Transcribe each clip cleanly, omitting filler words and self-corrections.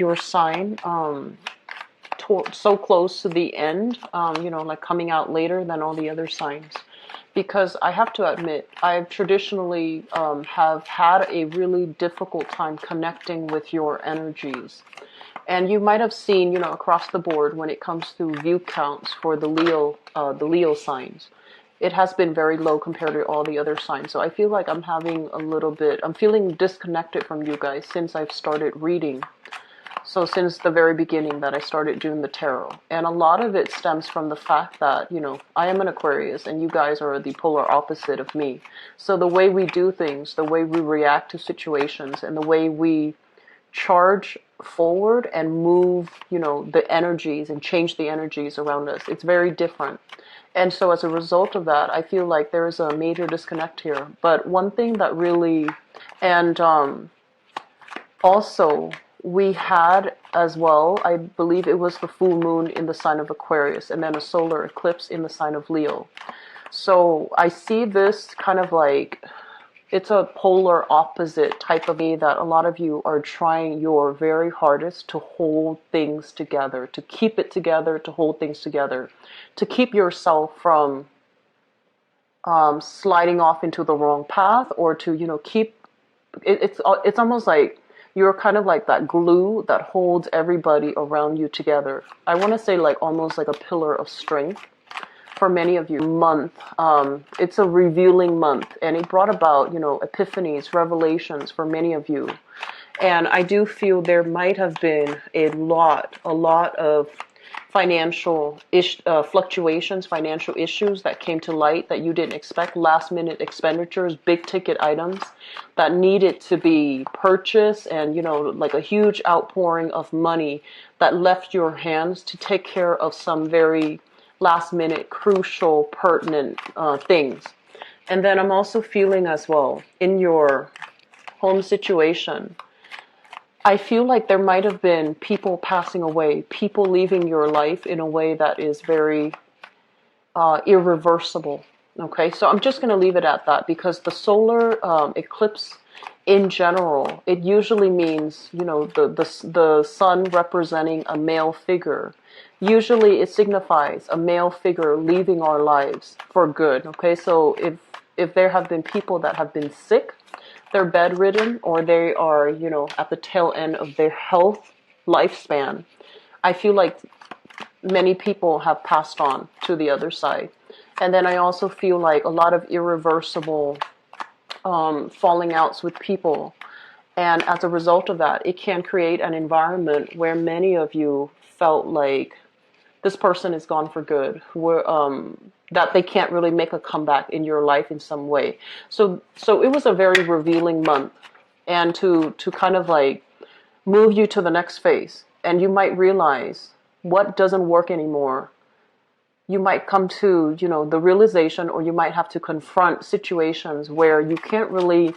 your sign so close to the end, like coming out later than all the other signs. Because I have to admit, I've traditionally have had a really difficult time connecting with your energies. And you might have seen, across the board when it comes to view counts for the Leo signs, it has been very low compared to all the other signs. So I feel like I'm feeling disconnected from you guys since I've started reading. So since the very beginning that I started doing the tarot. And a lot of it stems from the fact that, I am an Aquarius and you guys are the polar opposite of me. So the way we do things, the way we react to situations, and the way we charge forward and move, the energies and change the energies around us, it's very different. And so as a result of that, I feel like there is a major disconnect here. But one thing that really, and also, we had as well, I believe it was the full moon in the sign of Aquarius and then a solar eclipse in the sign of Leo. So I see this kind of like, it's a polar opposite type of me that a lot of you are trying your very hardest to hold things together, to keep it together, to hold things together, to keep yourself from sliding off into the wrong path, or to, keep, it's almost like, you're kind of like that glue that holds everybody around you together. I want to say like almost like a pillar of strength for many of you. It's a revealing month, and it brought about, epiphanies, revelations for many of you. And I do feel there might have been a lot of financial fluctuations, financial issues that came to light that you didn't expect, last minute expenditures, big ticket items that needed to be purchased, and like a huge outpouring of money that left your hands to take care of some very last minute, crucial, pertinent things. And then I'm also feeling as well in your home situation, I feel like there might have been people passing away, people leaving your life in a way that is very irreversible. Okay, so I'm just going to leave it at that, because the solar eclipse in general, it usually means, the sun representing a male figure. Usually it signifies a male figure leaving our lives for good. Okay, so if there have been people that have been sick, they're bedridden, or they are, at the tail end of their health lifespan, I feel like many people have passed on to the other side. And then I also feel like a lot of irreversible falling outs with people. And as a result of that, it can create an environment where many of you felt like this person is gone for good, that they can't really make a comeback in your life in some way. So it was a very revealing month, and to kind of like move you to the next phase. And you might realize what doesn't work anymore. You might come to, the realization, or you might have to confront situations where you can't really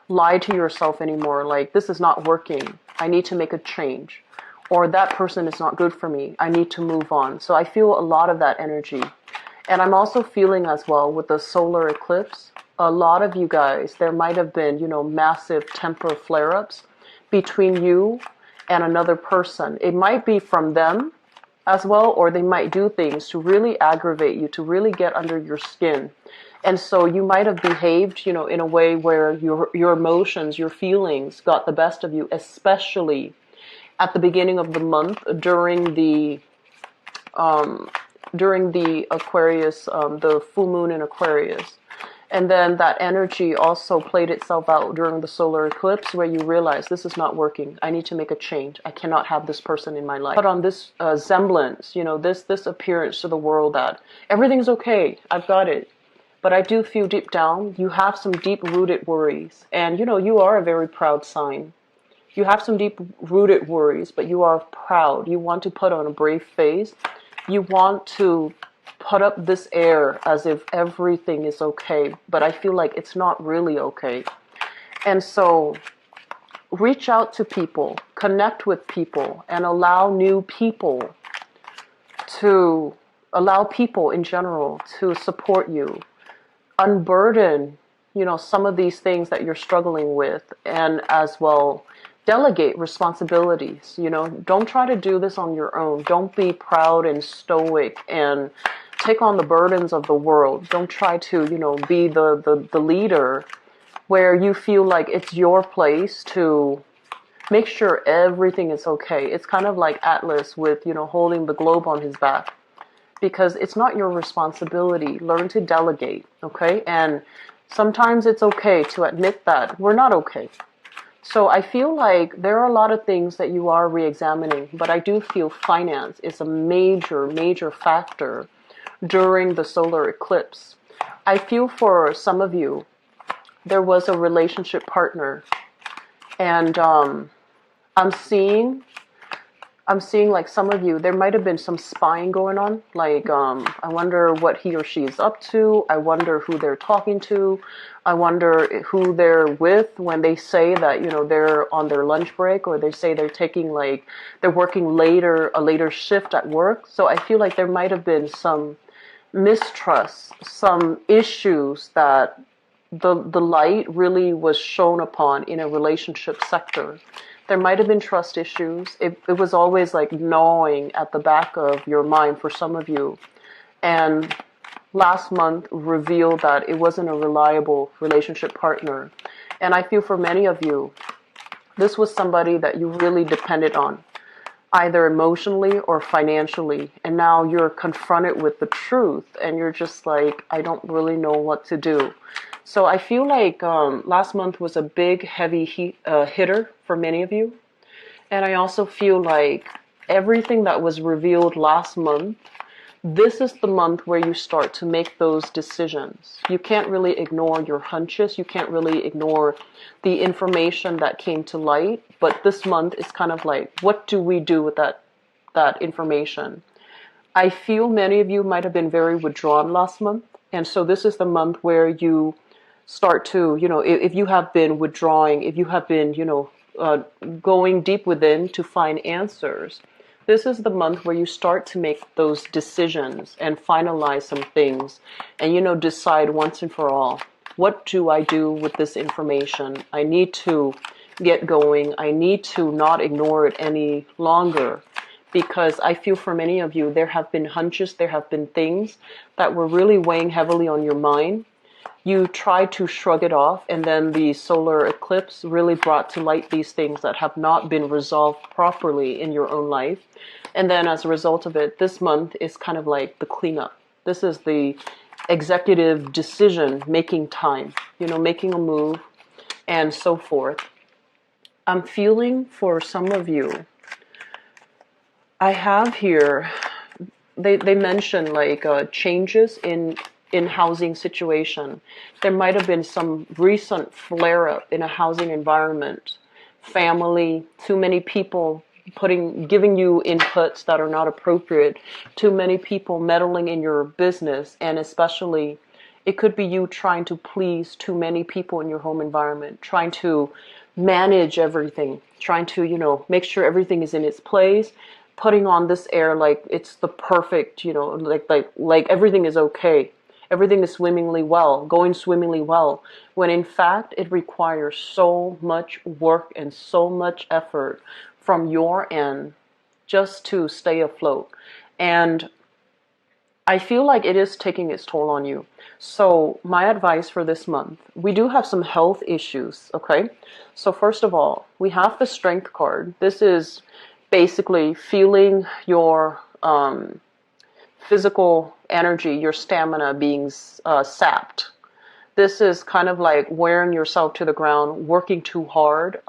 lie to yourself anymore. Like, this is not working. I need to make a change. Or that person is not good for me. I need to move on. So I feel a lot of that energy. And I'm also feeling as well with the solar eclipse, a lot of you guys, there might have been, massive temper flare-ups between you and another person. It might be from them as well, or they might do things to really aggravate you, to really get under your skin. And so you might have behaved, in a way where your emotions, your feelings got the best of you, especially at the beginning of the month during the Aquarius, the full moon in Aquarius. And then that energy also played itself out during the solar eclipse, where you realize this is not working. I need to make a change. I cannot have this person in my life. But on this semblance, this appearance to the world that everything's okay. I've got it. But I do feel deep down, you have some deep-rooted worries. And, you are a very proud sign. You have some deep-rooted worries, but you are proud. You want to put on a brave face. You want to put up this air as if everything is okay, but I feel like it's not really okay. And so reach out to people, connect with people, and allow people in general to support you. Unburden, some of these things that you're struggling with, and as well delegate responsibilities. Don't try to do this on your own. Don't be proud and stoic and take on the burdens of the world. Don't try to, be the leader where you feel like it's your place to make sure everything is okay. It's kind of like Atlas with, holding the globe on his back, because it's not your responsibility. Learn to delegate, okay? And sometimes it's okay to admit that we're not okay. So I feel like there are a lot of things that you are re-examining, but I do feel finance is a major, major factor during the solar eclipse. I feel for some of you, there was a relationship partner, and I'm seeing like some of you, there might have been some spying going on. Like, I wonder what he or she is up to. I wonder who they're talking to. I wonder who they're with when they say that, they're on their lunch break, or they say they're taking they're working a later shift at work. So I feel like there might have been some mistrust, some issues that the light really was shown upon in a relationship sector. There might have been trust issues. It was always like gnawing at the back of your mind for some of you. And last month revealed that it wasn't a reliable relationship partner. And I feel for many of you, this was somebody that you really depended on, either emotionally or financially. And now you're confronted with the truth and you're just like, I don't really know what to do. So I feel like last month was a big, heavy hitter for many of you. And I also feel like everything that was revealed last month, this is the month where you start to make those decisions. You can't really ignore your hunches. You can't really ignore the information that came to light. But this month is kind of like, what do we do with that information? I feel many of you might have been very withdrawn last month. And so this is the month where you start to, if you have been withdrawing, if you have been, going deep within to find answers, this is the month where you start to make those decisions and finalize some things and, decide once and for all, what do I do with this information? I need to get going. I need to not ignore it any longer, because I feel for many of you, there have been hunches, there have been things that were really weighing heavily on your mind. You tried to shrug it off, and then the solar eclipse really brought to light these things that have not been resolved properly in your own life. And then as a result of it, this month is kind of like the cleanup. This is the executive decision making time, making a move and so forth. I'm feeling for some of you, I have here, they mention changes in housing situation. There might have been some recent flare-up in a housing environment. Family, too many people giving you inputs that are not appropriate, too many people meddling in your business, and especially it could be you trying to please too many people in your home environment, trying to manage everything, trying to, make sure everything is in its place, putting on this air like it's the perfect, like everything is okay. Everything is going swimmingly well, when in fact it requires so much work and so much effort from your end just to stay afloat. And I feel like it is taking its toll on you. So my advice for this month, we do have some health issues, okay? So first of all, we have the Strength card. This is basically feeling your physical energy, your stamina being sapped. This is kind of like wearing yourself to the ground, working too hard.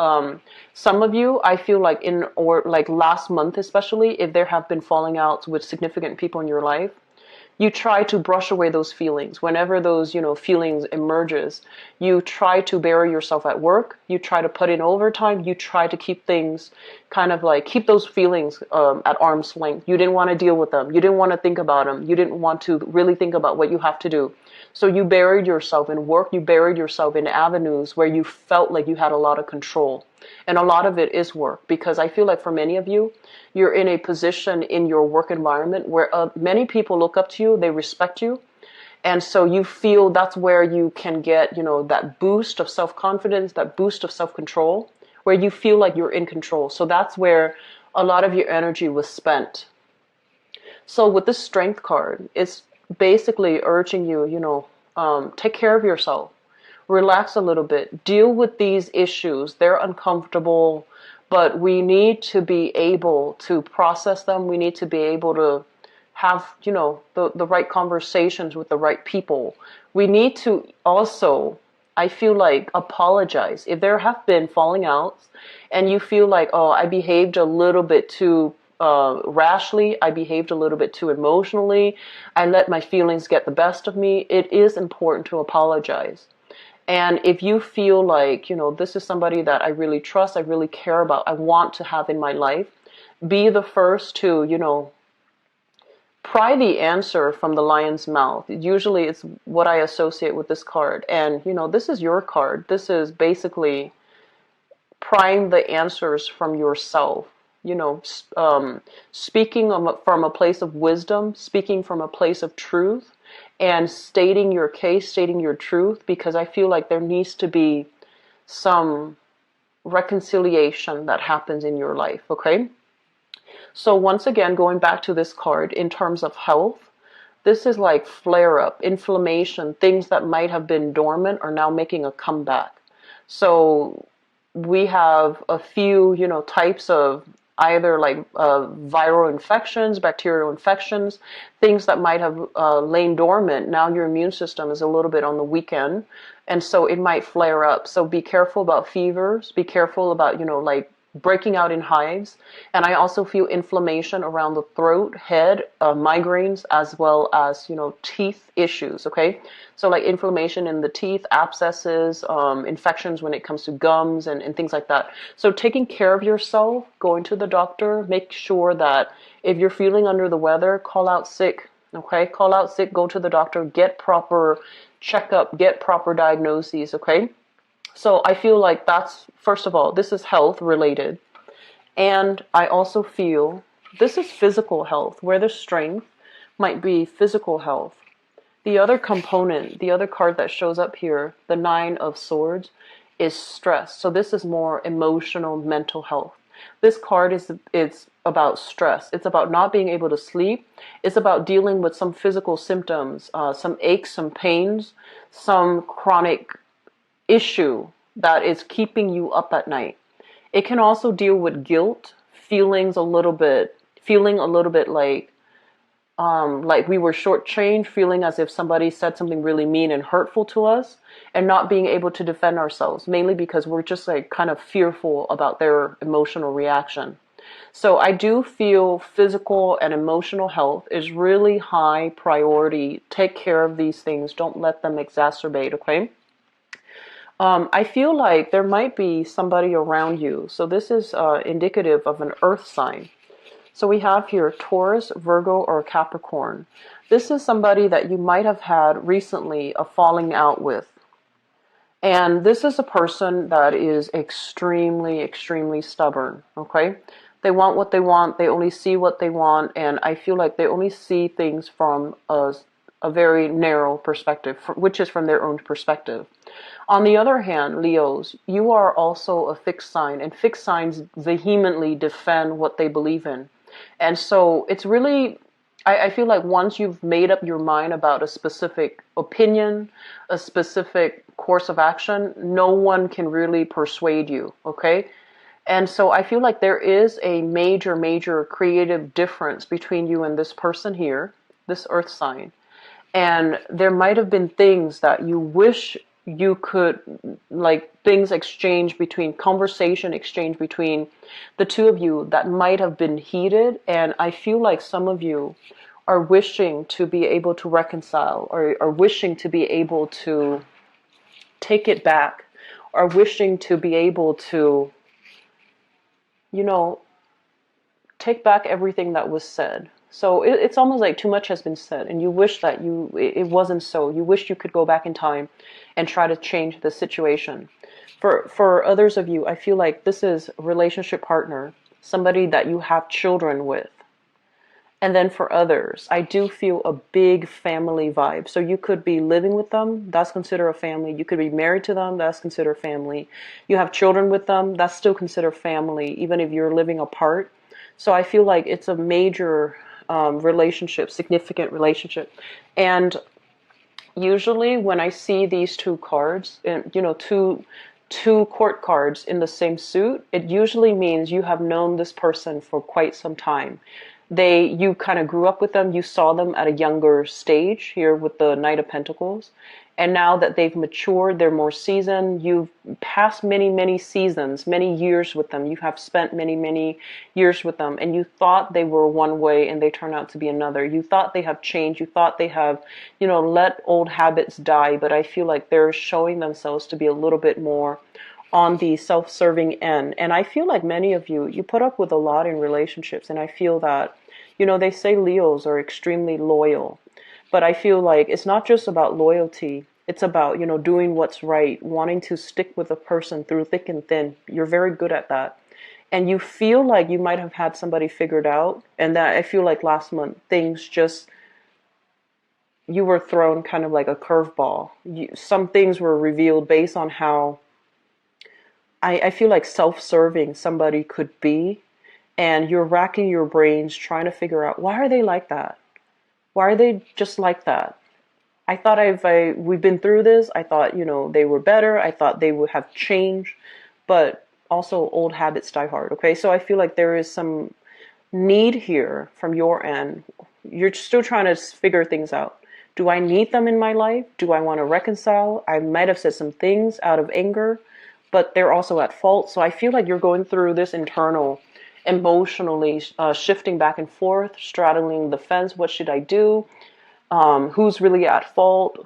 Some of you, I feel like last month especially, if there have been falling outs with significant people in your life, you try to brush away those feelings. Whenever those, feelings emerges, you try to bury yourself at work. You try to put in overtime. You try to keep things keep those feelings at arm's length. You didn't want to deal with them. You didn't want to think about them. You didn't want to really think about what you have to do. So you buried yourself in work. You buried yourself in avenues where you felt like you had a lot of control. And a lot of it is work, because I feel like for many of you, you're in a position in your work environment where many people look up to you, they respect you. And so you feel that's where you can get, that boost of self-confidence, that boost of self-control, where you feel like you're in control. So that's where a lot of your energy was spent. So with this strength card, it's basically urging you, take care of yourself, relax a little bit, deal with these issues. They're uncomfortable, but we need to be able to process them. We need to be able to have, the right conversations with the right people. We need to also, I feel like, apologize. If there have been falling outs and you feel like, oh, I behaved a little bit too rashly, I behaved a little bit too emotionally, I let my feelings get the best of me, it is important to apologize. And if you feel like, this is somebody that I really trust, I really care about, I want to have in my life, be the first to, pry the answer from the lion's mouth. Usually it's what I associate with this card. And, this is your card. This is basically prying the answers from yourself. Speaking from a place of wisdom, speaking from a place of truth, and stating your case, stating your truth, because I feel like there needs to be some reconciliation that happens in your life, okay? So once again, going back to this card, in terms of health, this is like flare-up, inflammation, things that might have been dormant are now making a comeback. So we have a few, types of either like viral infections, bacterial infections, things that might have lain dormant. Now your immune system is a little bit on the weekend, and so it might flare up. So be careful about fevers. Be careful about, like breaking out in hives. And I also feel inflammation around the throat, head, migraines, as well as, teeth issues, okay? So like inflammation in the teeth, abscesses, infections when it comes to gums and things like that. So taking care of yourself, going to the doctor, make sure that if you're feeling under the weather, call out sick, okay? Call out sick, go to the doctor, get proper checkup, get proper diagnoses, okay? So I feel like that's, first of all, this is health related. And I also feel this is physical health, where the strength might be physical health. The other component, the other card that shows up here, the Nine of Swords, is stress. So this is more emotional, mental health. This card it's about stress. It's about not being able to sleep. It's about dealing with some physical symptoms, some aches, some pains, some chronic issue that is keeping you up at night. It can also deal with guilt, feeling a little bit like we were shortchanged, feeling as if somebody said something really mean and hurtful to us, and not being able to defend ourselves, mainly because we're just like kind of fearful about their emotional reaction. So I do feel physical and emotional health is really high priority. Take care of these things. Don't let them exacerbate, okay? I feel like there might be somebody around you. So this is indicative of an earth sign. So we have here Taurus, Virgo, or Capricorn. This is somebody that you might have had recently a falling out with. And this is a person that is extremely, extremely stubborn, okay? They want what they want. They only see what they want. And I feel like they only see things from a very narrow perspective, which is from their own perspective. On the other hand, Leos, you are also a fixed sign, and fixed signs vehemently defend what they believe in. And so it's really, I feel like once you've made up your mind about a specific opinion, a specific course of action, no one can really persuade you, okay? And so I feel like there is a major, major creative difference between you and this person here, this earth sign. And there might have been things that you wish you could, like things exchange between, conversation exchange between the two of you that might have been heated. And I feel like some of you are wishing to be able to reconcile, or are wishing to be able to take it back, or wishing to be able to, take back everything that was said. So it's almost like too much has been said, and you wish that it wasn't so. You wish you could go back in time and try to change the situation. For others of you, I feel like this is a relationship partner, somebody that you have children with. And then for others, I do feel a big family vibe. So you could be living with them, that's considered a family. You could be married to them, that's considered family. You have children with them, that's still considered family, even if you're living apart. So I feel like it's a major relationship, significant relationship. And usually when I see these two cards, and two court cards in the same suit, it usually means you have known this person for quite some time. You kind of grew up with them, you saw them at a younger stage here with the Knight of Pentacles. And now that they've matured, they're more seasoned, you've passed many, many seasons, many years with them. You have spent many, many years with them, and you thought they were one way and they turn out to be another. You thought they have changed. You thought they have, let old habits die. But I feel like they're showing themselves to be a little bit more on the self-serving end. And I feel like many of you put up with a lot in relationships. And I feel that, they say Leos are extremely loyal. But I feel like it's not just about loyalty. It's about, doing what's right, wanting to stick with a person through thick and thin. You're very good at that. And you feel like you might have had somebody figured out. And that I feel like last month, you were thrown kind of like a curveball. Some things were revealed based on how I feel like self-serving somebody could be. And you're racking your brains trying to figure out, why are they like that? Why are they just like that? I thought we've been through this. I thought, they were better. I thought they would have changed, but also old habits die hard. Okay. So I feel like there is some need here from your end. You're still trying to figure things out. Do I need them in my life? Do I want to reconcile? I might have said some things out of anger, but they're also at fault. So I feel like you're going through this internal emotionally shifting back and forth, straddling the fence. What should I do? Who's really at fault?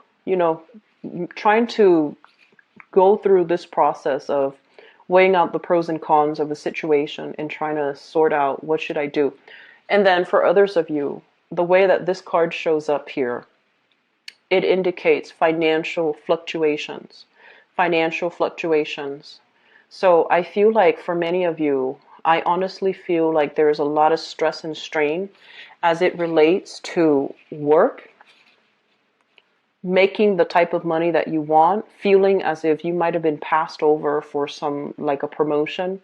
Trying to go through this process of weighing out the pros and cons of the situation and trying to sort out what should I do. And then for others of you, the way that this card shows up here, it indicates financial fluctuations. Financial fluctuations. So I feel like for many of you, I honestly feel like there's a lot of stress and strain as it relates to work, making the type of money that you want, feeling as if you might have been passed over for some, like a promotion,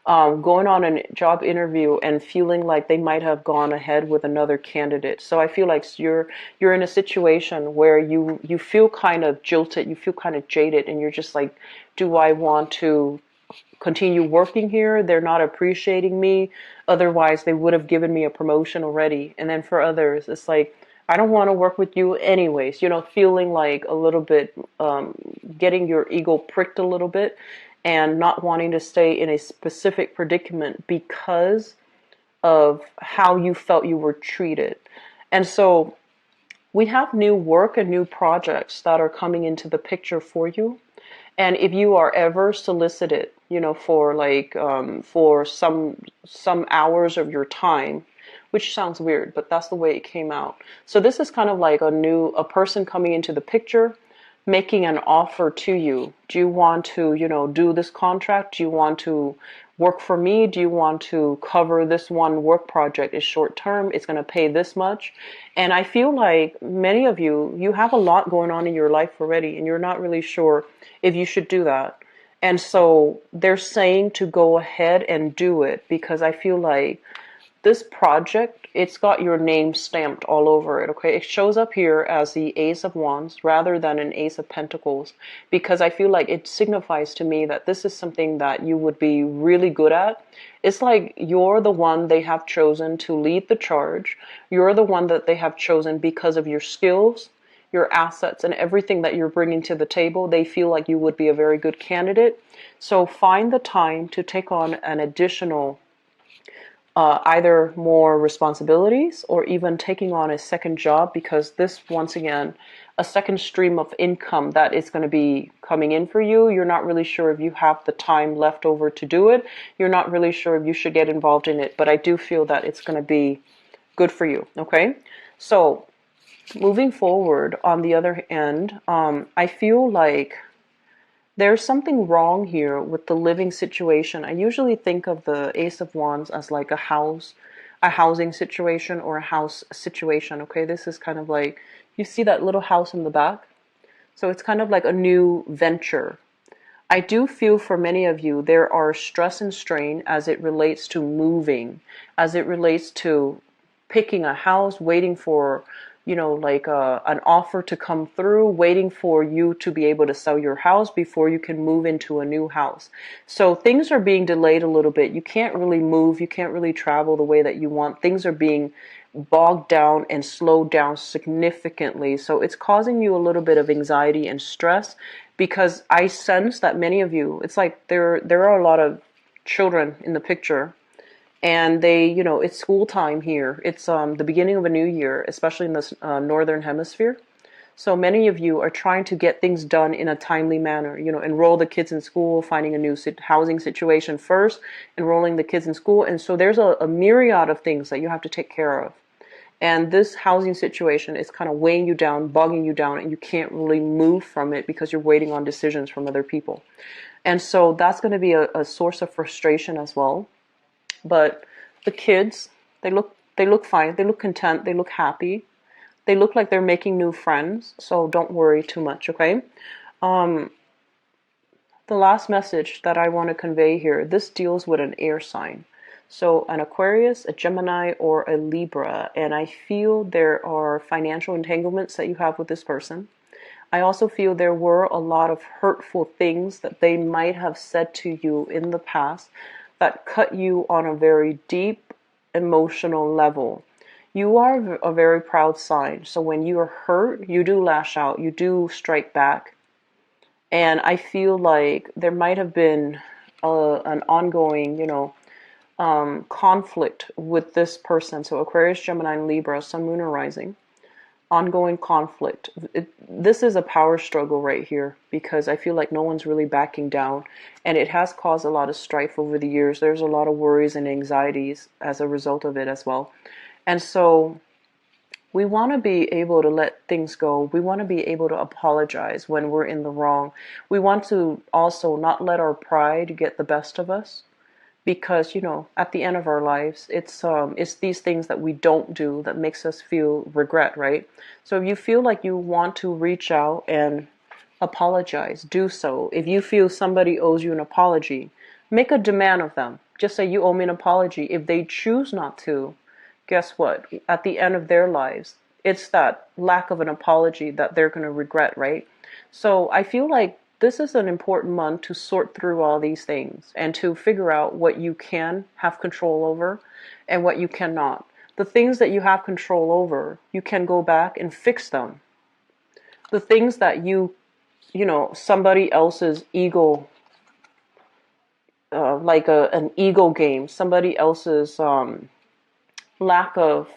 going on a job interview and feeling like they might have gone ahead with another candidate. So I feel like you're in a situation where you feel kind of jilted, you feel kind of jaded, and you're just like, do I want to continue working here? They're not appreciating me. Otherwise, they would have given me a promotion already. And then for others, it's like, I don't want to work with you anyways. Feeling like a little bit, getting your ego pricked a little bit and not wanting to stay in a specific predicament because of how you felt you were treated. And so we have new work and new projects that are coming into the picture for you. And if you are ever solicited, for for some hours of your time, which sounds weird, but that's the way it came out. So this is kind of like a person coming into the picture, making an offer to you. Do you want to, do this contract? Do you want to work for me? Do you want to cover this one work project? It's short term. It's going to pay this much. And I feel like many of you have a lot going on in your life already, and you're not really sure if you should do that. And so they're saying to go ahead and do it, because I feel like this project, it's got your name stamped all over it, okay? It shows up here as the Ace of Wands rather than an Ace of Pentacles, because I feel like it signifies to me that this is something that you would be really good at. It's like you're the one they have chosen to lead the charge. You're the one that they have chosen because of your skills, your assets, and everything that you're bringing to the table. They feel like you would be a very good candidate. So find the time to take on an additional either more responsibilities or even taking on a second job, because this, once again, a second stream of income that is going to be coming in for you. You're not really sure if you have the time left over to do it. You're not really sure if you should get involved in it, but I do feel that it's going to be good for you. Okay. So moving forward, on the other end, I feel like there's something wrong here with the living situation. I usually think of the Ace of Wands as like a house, a housing situation or a house situation. Okay, this is kind of like, you see that little house in the back? So it's kind of like a new venture. I do feel for many of you, there are stress and strain as it relates to moving, as it relates to picking a house, waiting for, like an offer to come through, waiting for you to be able to sell your house before you can move into a new house. So things are being delayed a little bit. You can't really move, you can't really travel the way that you want. Things are being bogged down and slowed down significantly. So it's causing you a little bit of anxiety and stress, because I sense that many of you, it's like there are a lot of children in the picture, and they, it's school time here. It's the beginning of a new year, especially in this northern hemisphere. So many of you are trying to get things done in a timely manner. Enroll the kids in school, finding a new housing situation first, enrolling the kids in school. And so there's a myriad of things that you have to take care of. And this housing situation is kind of weighing you down, bogging you down, and you can't really move from it because you're waiting on decisions from other people. And so that's going to be a source of frustration as well. But the kids, they look fine, they look content, they look happy. They look like they're making new friends, so don't worry too much, okay? Um, the last message that I want to convey here, this deals with an air sign. So an Aquarius, a Gemini, or a Libra, and I feel there are financial entanglements that you have with this person. I also feel there were a lot of hurtful things that they might have said to you in the past that cut you on a very deep emotional level. You are a very proud sign, so when you are hurt, you do lash out, you do strike back. And I feel like there might have been an ongoing, conflict with this person. So Aquarius, Gemini, and Libra, Sun, Moon, or Rising. Ongoing conflict. This is a power struggle right here, because I feel like no one's really backing down, and it has caused a lot of strife over the years. There's a lot of worries and anxieties as a result of it as well. And so we want to be able to let things go. We want to be able to apologize when we're in the wrong. We want to also not let our pride get the best of us, because at the end of our lives, it's these things that we don't do that makes us feel regret, right? So if you feel like you want to reach out and apologize, do so. If you feel somebody owes you an apology, make a demand of them. Just say, you owe me an apology. If they choose not to, guess what? At the end of their lives, it's that lack of an apology that they're going to regret, right? So I feel like this is an important month to sort through all these things and to figure out what you can have control over and what you cannot. The things that you have control over, you can go back and fix them. The things that somebody else's ego, like an ego game, somebody else's lack of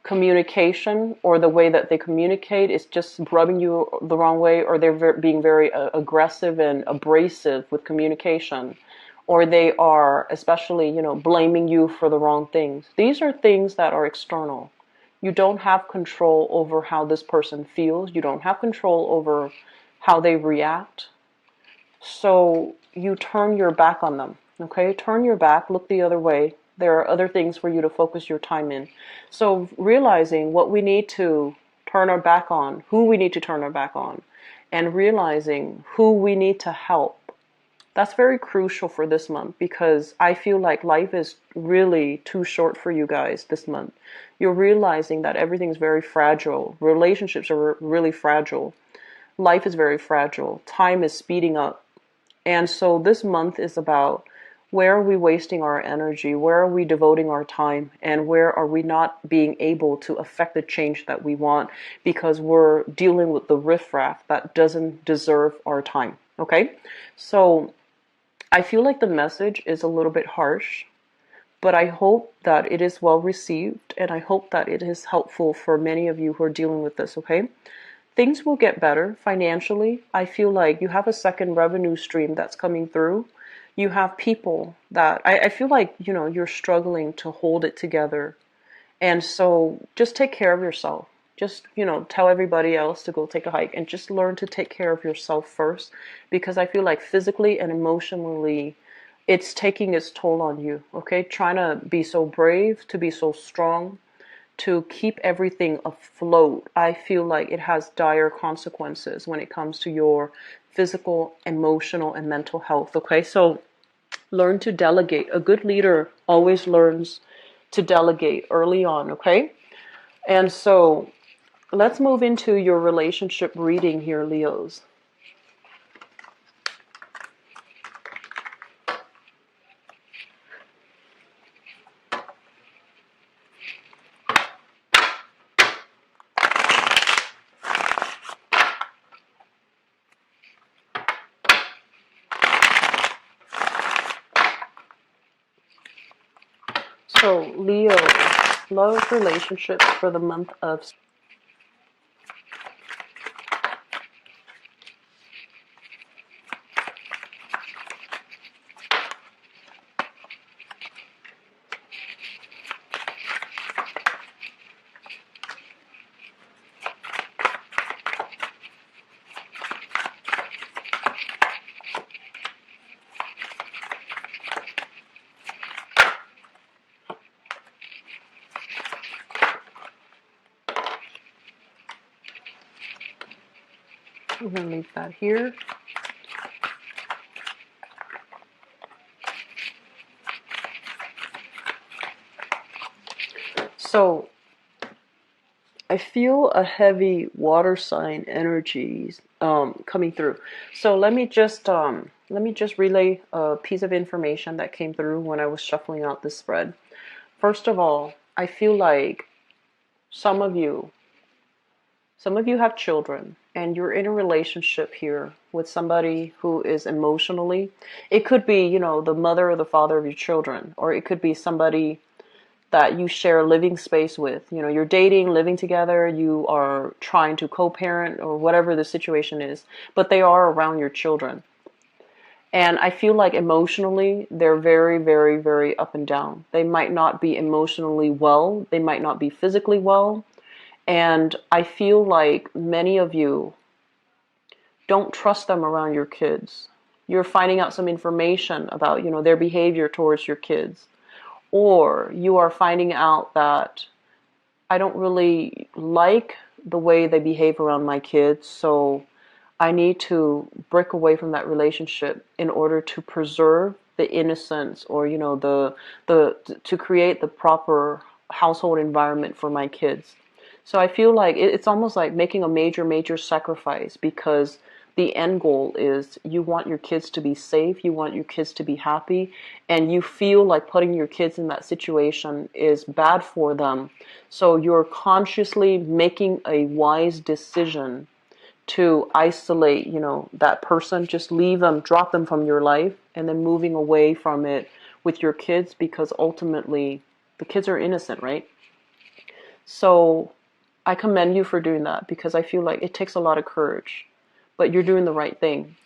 communication, or the way that they communicate is just rubbing you the wrong way, or they're being very aggressive and abrasive with communication, or they are especially blaming you for the wrong things. These are things that are external. You don't have control over how this person feels. You don't have control over how they react. So you turn your back on them. Okay, turn your back, look the other way. There are other things for you to focus your time in. So realizing what we need to turn our back on, who we need to turn our back on, and realizing who we need to help. That's very crucial for this month, because I feel like life is really too short for you guys this month. You're realizing that everything's very fragile. Relationships are really fragile. Life is very fragile. Time is speeding up. And so this month is about, where are we wasting our energy? Where are we devoting our time? And where are we not being able to affect the change that we want, because we're dealing with the riffraff that doesn't deserve our time? Okay? So I feel like the message is a little bit harsh, but I hope that it is well received, and I hope that it is helpful for many of you who are dealing with this, okay? Things will get better financially. I feel like you have a second revenue stream that's coming through. You have people that I feel like you're struggling to hold it together, and so just take care of yourself. Just tell everybody else to go take a hike, and just learn to take care of yourself first, because I feel like physically and emotionally it's taking its toll on you, okay? Trying to be so brave, to be so strong, to keep everything afloat. I feel like it has dire consequences when it comes to your physical, emotional, and mental health, okay? So learn to delegate. A good leader always learns to delegate early on, okay? And so let's move into your relationship reading here, Leos. So, Leo, love relationships for the month of. I'm going to leave that here. So, I feel a heavy water sign energies coming through. So let me just relay a piece of information that came through when I was shuffling out this spread. First of all, I feel like some of you some of you have children and you're in a relationship here with somebody who is emotionally, it could be, you know, the mother or the father of your children, or it could be somebody that you share living space with. You know, you're dating, living together, you are trying to co-parent or whatever the situation is, but they are around your children. And I feel like emotionally, they're very, very, very up and down. They might not be emotionally well. They might not be physically well. And I feel like many of you don't trust them around your kids. You're finding out some information about, you know, their behavior towards your kids. Or you are finding out that I don't really like the way they behave around my kids, so I need to break away from that relationship in order to preserve the innocence, or, you know, the to create the proper household environment for my kids. So I feel like it's almost like making a major sacrifice, because the end goal is you want your kids to be safe, you want your kids to be happy, and you feel like putting your kids in that situation is bad for them. So you're consciously making a wise decision to isolate, you know, that person, just leave them, drop them from your life, and then moving away from it with your kids, because ultimately the kids are innocent, right? So I commend you for doing that, because I feel like it takes a lot of courage, but you're doing the right thing.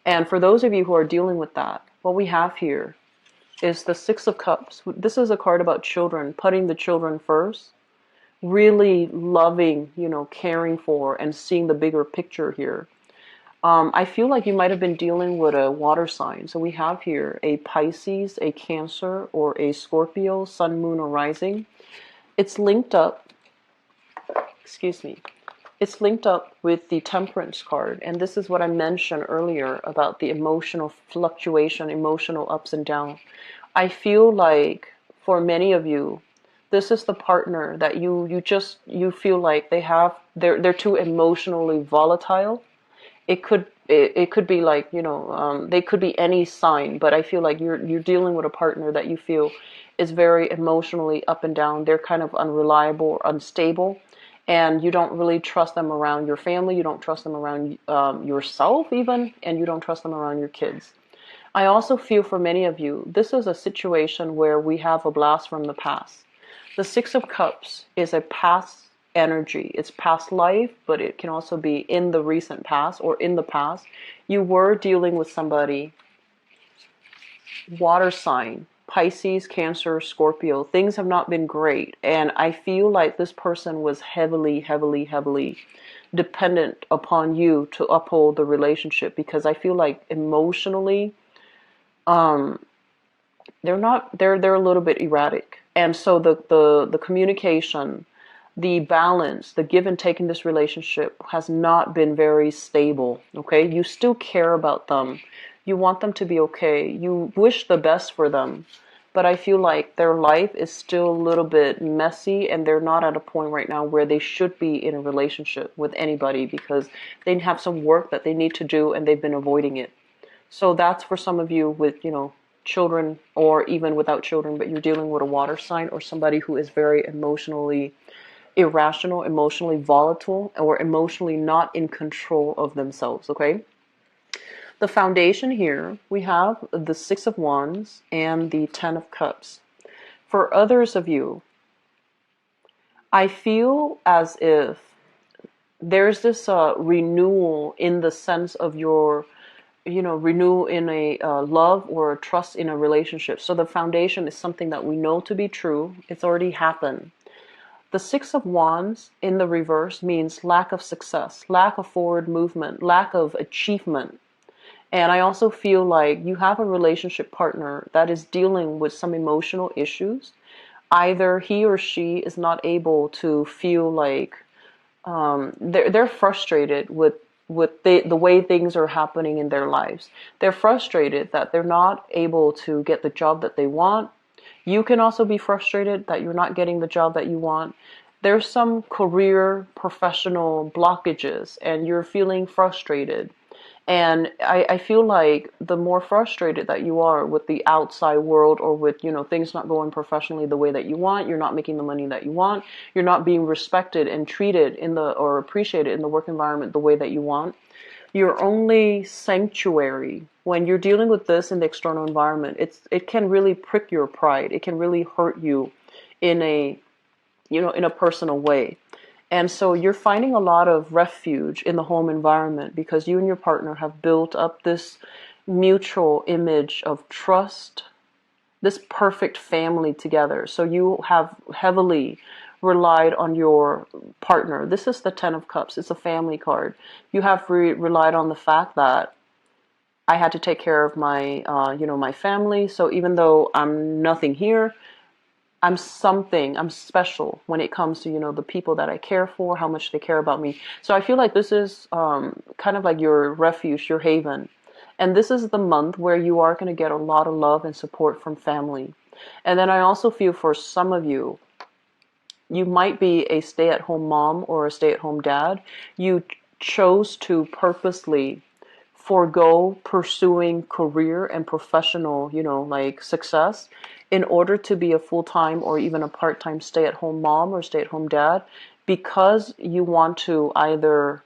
And for those of you who are dealing with that, what we have here is the Six of Cups. This is a card about children, putting the children first, really loving, you know, caring for, and seeing the bigger picture here. I feel like you might have been dealing with a water sign. So we have here a Pisces, a Cancer, or a Scorpio, Sun, Moon, or Rising. It's linked up, excuse me, it's linked up with the Temperance card. And this is what I mentioned earlier about the emotional fluctuation, emotional ups and downs. I feel like for many of you, this is the partner that you feel like they're too emotionally volatile. It could be like, you know, they could be any sign, but I feel like you're dealing with a partner that you feel is very emotionally up and down. They're kind of unreliable or unstable, and you don't really trust them around your family. You don't trust them around yourself even, and you don't trust them around your kids. I also feel for many of you, this is a situation where we have a blast from the past. The Six of Cups is a past energy. It's past life, but it can also be in the recent past or in the past. You were dealing with somebody, water sign, Pisces, Cancer, Scorpio. Things have not been great. And I feel like this person was heavily dependent upon you to uphold the relationship, because I feel like emotionally, they're a little bit erratic. And so the communication, the balance, the give and take in this relationship has not been very stable. Okay, you still care about them, you want them to be okay, you wish the best for them, but I feel like their life is still a little bit messy, and they're not at a point right now where they should be in a relationship with anybody, because they have some work that they need to do and they've been avoiding it. So that's for some of you with, children, or even without children, but you're dealing with a water sign or somebody who is very emotionally irrational, emotionally volatile, or emotionally not in control of themselves, okay? The foundation here, we have the Six of Wands and the Ten of Cups. For others of you, I feel as if there's this renewal in the sense of your, renew in a love or a trust in a relationship. So the foundation is something that we know to be true. It's already happened. The Six of Wands in the reverse means lack of success, lack of forward movement, lack of achievement. And I also feel like you have a relationship partner that is dealing with some emotional issues. Either he or she is not able to feel like they're frustrated with the way things are happening in their lives. They're frustrated that they're not able to get the job that they want. You can also be frustrated that you're not getting the job that you want. There's some career professional blockages and you're feeling frustrated. And I feel like the more frustrated that you are with the outside world, or with, things not going professionally the way that you want, you're not making the money that you want, you're not being respected and treated or appreciated in the work environment the way that you want. Your only sanctuary when you're dealing with this in the external environment, it can really prick your pride. It can really hurt you in a personal way. And so you're finding a lot of refuge in the home environment because you and your partner have built up this mutual image of trust, this perfect family together. So you have heavily relied on your partner. This is the Ten of Cups. It's a family card. You have relied on the fact that I had to take care of my, my family. So even though I'm nothing here, I'm something, I'm special when it comes to, the people that I care for, how much they care about me. So I feel like this is kind of like your refuge, your haven. And this is the month where you are going to get a lot of love and support from family. And then I also feel for some of you, you might be a stay-at-home mom or a stay-at-home dad. You chose to purposely forego pursuing career and professional, like success in order to be a full-time or even a part-time stay-at-home mom or stay-at-home dad, because you want to either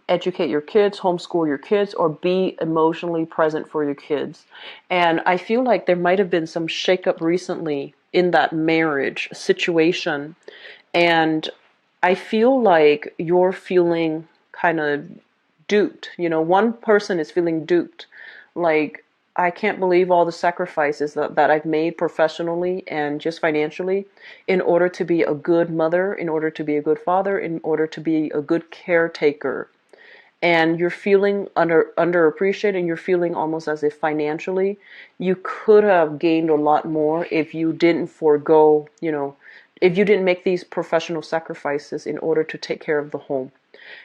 educate your kids, homeschool your kids, or be emotionally present for your kids. And I feel like there might have been some shakeup recently in that marriage situation. And I feel like you're feeling kind of duped. One person is feeling duped. Like, I can't believe all the sacrifices that I've made professionally and just financially in order to be a good mother, in order to be a good father, in order to be a good caretaker. And you're feeling underappreciated, and you're feeling almost as if financially you could have gained a lot more if you didn't forego, if you didn't make these professional sacrifices in order to take care of the home.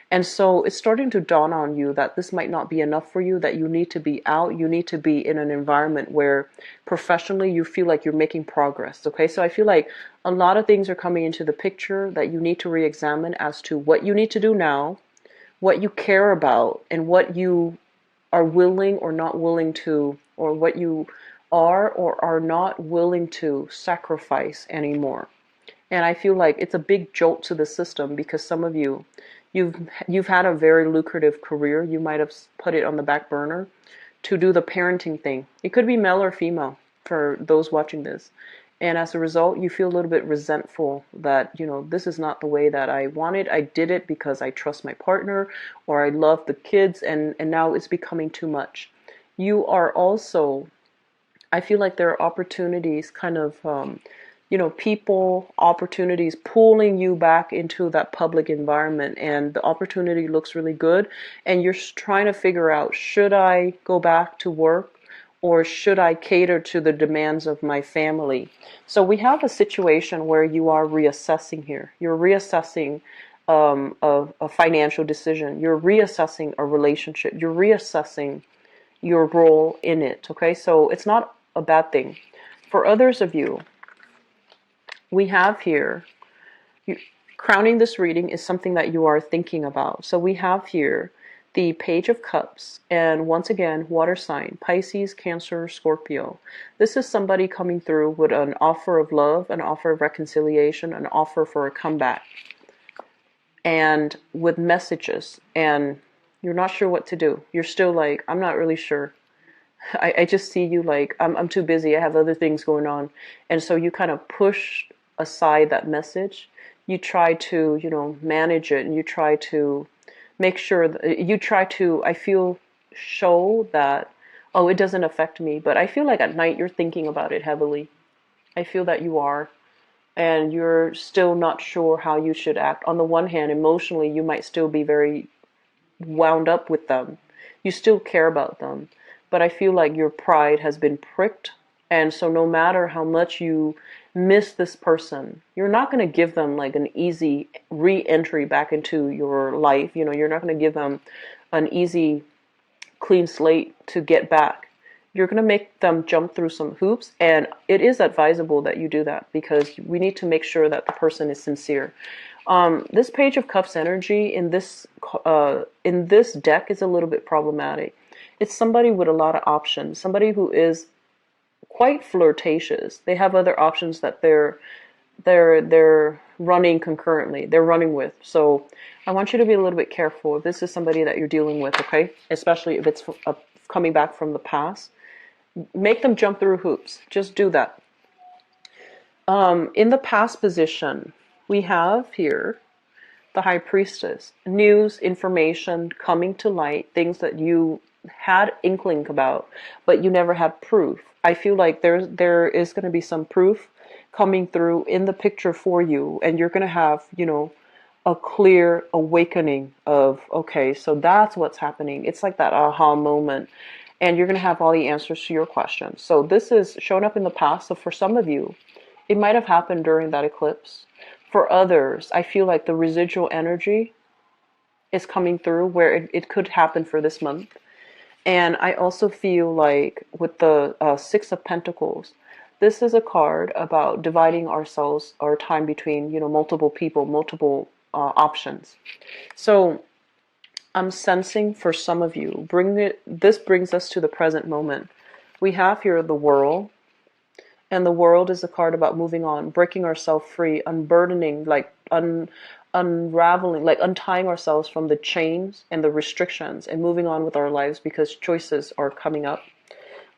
And so it's starting to dawn on you that this might not be enough for you, that you need to be out, you need to be in an environment where professionally you feel like you're making progress, okay? So I feel like a lot of things are coming into the picture that you need to re-examine as to what you need to do now, what you care about, and what you are willing or not willing to, or what you are or are not willing to sacrifice anymore. And I feel like it's a big jolt to the system because some of you, you've had a very lucrative career. You might have put it on the back burner to do the parenting thing. It could be male or female for those watching this. And as a result, you feel a little bit resentful that, this is not the way that I wanted. I did it because I trust my partner or I love the kids, and now it's becoming too much. You are also, I feel like there are opportunities kind of, people, opportunities pulling you back into that public environment, and the opportunity looks really good, and you're trying to figure out, should I go back to work or should I cater to the demands of my family? So we have a situation where you are reassessing here. You're reassessing a financial decision. You're reassessing a relationship. You're reassessing your role in it. Okay, so it's not a bad thing. For others of you, we have here, crowning this reading is something that you are thinking about. So we have here the Page of Cups, and once again, water sign, Pisces, Cancer, Scorpio. This is somebody coming through with an offer of love, an offer of reconciliation, an offer for a comeback, and with messages, and you're not sure what to do. You're still like, I'm not really sure. I just see you like, I'm too busy. I have other things going on. And so you kind of push aside that message. You try to, manage it, and you try to make sure that you try to, I feel, show that, oh, it doesn't affect me. But I feel like at night you're thinking about it heavily. I feel that you are. And you're still not sure how you should act. On the one hand, emotionally, you might still be very wound up with them. You still care about them. But I feel like your pride has been pricked. And so no matter how much you miss this person, you're not going to give them like an easy re-entry back into your life. You're not going to give them an easy, clean slate to get back. You're going to make them jump through some hoops, and it is advisable that you do that because we need to make sure that the person is sincere. This Page of Cups energy in this deck is a little bit problematic. It's somebody with a lot of options, somebody who is quite flirtatious. They have other options that they're running concurrently. They're running with. So I want you to be a little bit careful if this is somebody that you're dealing with, okay? Especially if it's coming back from the past. Make them jump through hoops. Just do that. In the past position, we have here the High Priestess. News, information coming to light, things that you had inkling about, but you never had proof. I feel like there is going to be some proof coming through in the picture for you, and you're going to have, a clear awakening of, okay, so that's what's happening. It's like that aha moment, and you're going to have all the answers to your questions. So this is shown up in the past. So for some of you, it might have happened during that eclipse. For others, I feel like the residual energy is coming through where it could happen for this month. And I also feel like with the Six of Pentacles, this is a card about dividing ourselves, our time between, multiple people, multiple options. So I'm sensing for some of you, this brings us to the present moment. We have here the World, and the World is a card about moving on, breaking ourselves free, unburdening, like unraveling, like untying ourselves from the chains and the restrictions and moving on with our lives because choices are coming up.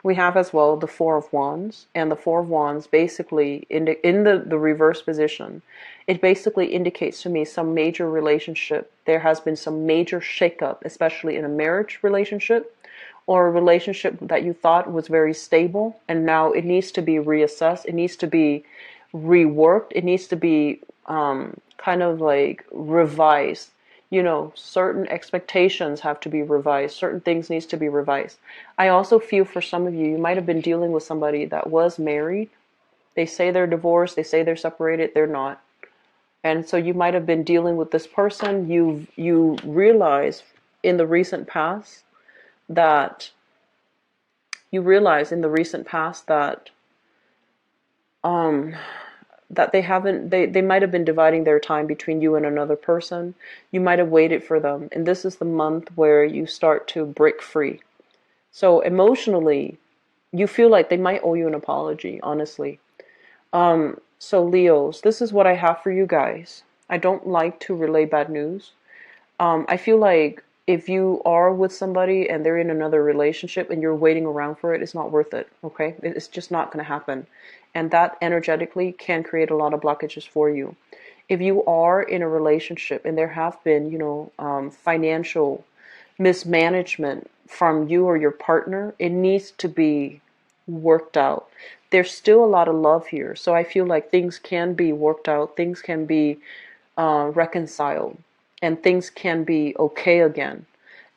We have as well the Four of Wands, and the Four of Wands basically in the reverse position, it basically indicates to me some major relationship. There has been some major shakeup, especially in a marriage relationship or a relationship that you thought was very stable, and now it needs to be reassessed. It needs to be reworked. It needs to be kind of like revised. Certain expectations have to be revised. Certain things needs to be revised. I also feel for some of you, you might have been dealing with somebody that was married. They say they're divorced. They say they're separated. They're not. And so you might have been dealing with this person. You realize in the recent past that that they might have been dividing their time between you and another person. You might have waited for them. And this is the month where you start to break free. So emotionally, you feel like they might owe you an apology, honestly. So Leos, this is what I have for you guys. I don't like to relay bad news. I feel like if you are with somebody and they're in another relationship and you're waiting around for it, it's not worth it, okay? It's just not going to happen. And that energetically can create a lot of blockages for you. If you are in a relationship and there have been, financial mismanagement from you or your partner, it needs to be worked out. There's still a lot of love here. So I feel like things can be worked out. Things can be reconciled. And things can be okay again.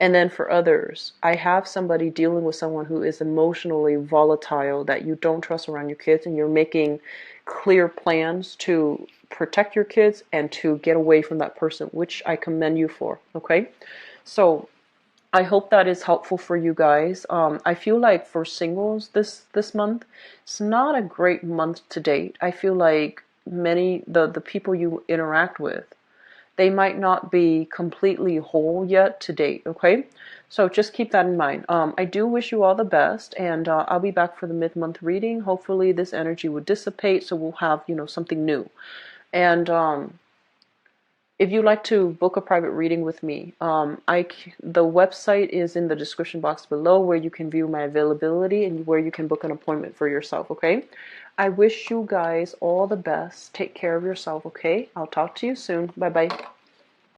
And then for others, I have somebody dealing with someone who is emotionally volatile that you don't trust around your kids, and you're making clear plans to protect your kids and to get away from that person, which I commend you for. Okay, so I hope that is helpful for you guys. I feel like for singles this month, it's not a great month to date. I feel like many the people you interact with, they might not be completely whole yet to date. Okay, so just keep that in mind. I do wish you all the best, and I'll be back for the mid-month reading. Hopefully, this energy will dissipate, so we'll have something new. And if you'd like to book a private reading with me, the website is in the description box below, where you can view my availability and where you can book an appointment for yourself, okay? I wish you guys all the best. Take care of yourself, okay? I'll talk to you soon. Bye-bye.